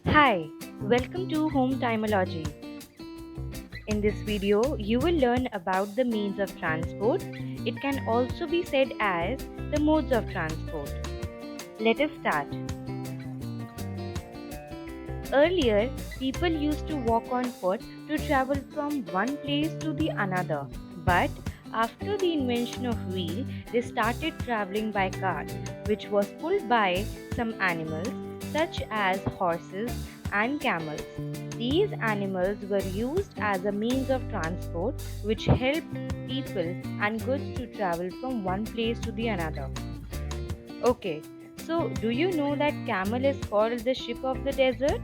Hi, welcome to Home Timology. In this video, you will learn about the means of transport. It can also be said as the modes of transport. Let us start. Earlier, people used to walk on foot to travel from one place to the another. But after the invention of wheel, they started traveling by cart, which was pulled by some animals such as horses and camels. These animals were used as a means of transport which helped people and goods to travel from one place to the another. Okay, so do you know that camel is called the ship of the desert?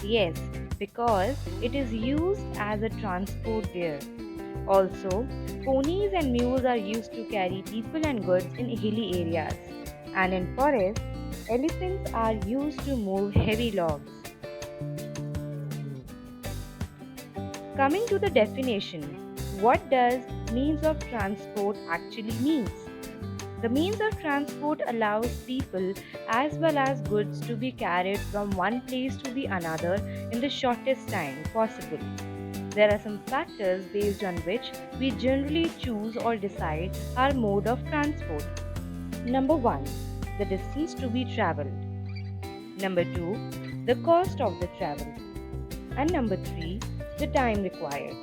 Yes, because it is used as a transport there. Also, ponies and mules are used to carry people and goods in hilly areas. And in forests, elephants are used to move heavy logs. Coming to the definition, what does means of transport actually means? The means of transport allows people as well as goods to be carried from one place to the another in the shortest time possible. There are some factors based on which we generally choose or decide our mode of transport. Number 1. The distance to be traveled. Number 2. The cost of the travel. And number 3. The time required.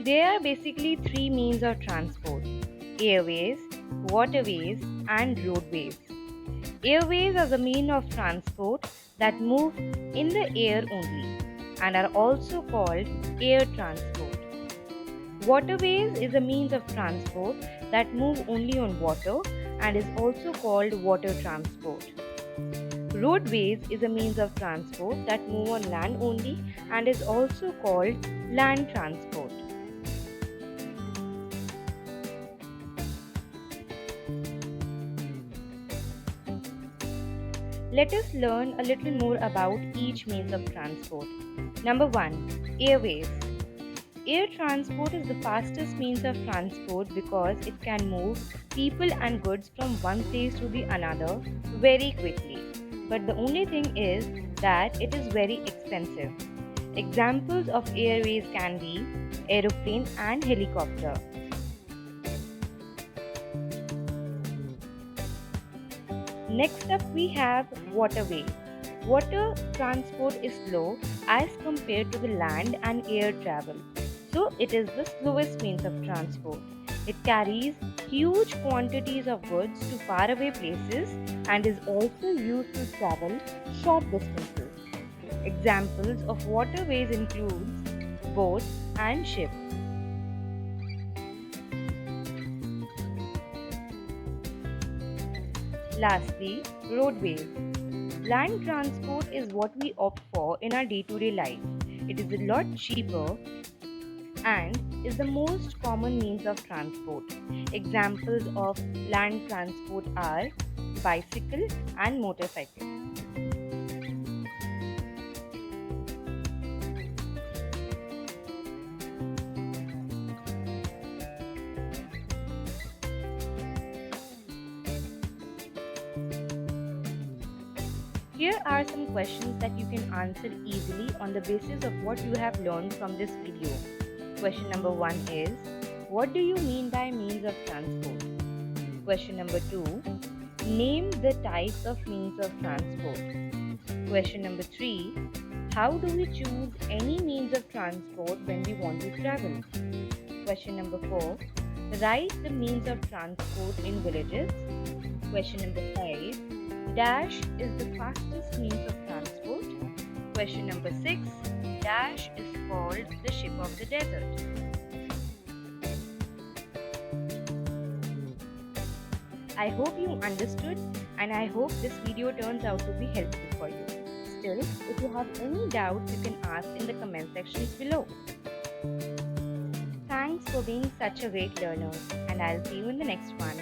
There are basically three means of transport: airways, waterways, and roadways. Airways are the means of transport that move in the air only and are also called air transport. Waterways is a means of transport that move only on water and is also called water transport. Roadways is a means of transport that move on land only and is also called land transport. Let us learn a little more about each means of transport. Number 1. Airways. Air transport is the fastest means of transport because it can move people and goods from one place to the another very quickly. But the only thing is that it is very expensive. Examples of airways can be aeroplane and helicopter. Next up we have waterways. Water transport is slow as compared to the land and air travel. So it is the slowest means of transport. It carries huge quantities of goods to faraway places and is also used to travel short distances. Examples of waterways include boats and ships. Lastly, roadways. Land transport is what we opt for in our day-to-day life. It is a lot cheaper and is the most common means of transport. Examples of land transport are bicycle and motorcycle. Here are some questions that you can answer easily on the basis of what you have learned from this video. Question number 1 is, what do you mean by means of transport? Question number 2, name the types of means of transport. Question number 3, how do we choose any means of transport when we want to travel? Question number 4, write the means of transport in villages. Question number 5, dash is the fastest means of transport. Question number 6, dash is called the ship of the desert. I hope you understood and I hope this video turns out to be helpful for you. Still, if you have any doubts, you can ask in the comment sections below. Thanks for being such a great learner and I'll see you in the next one.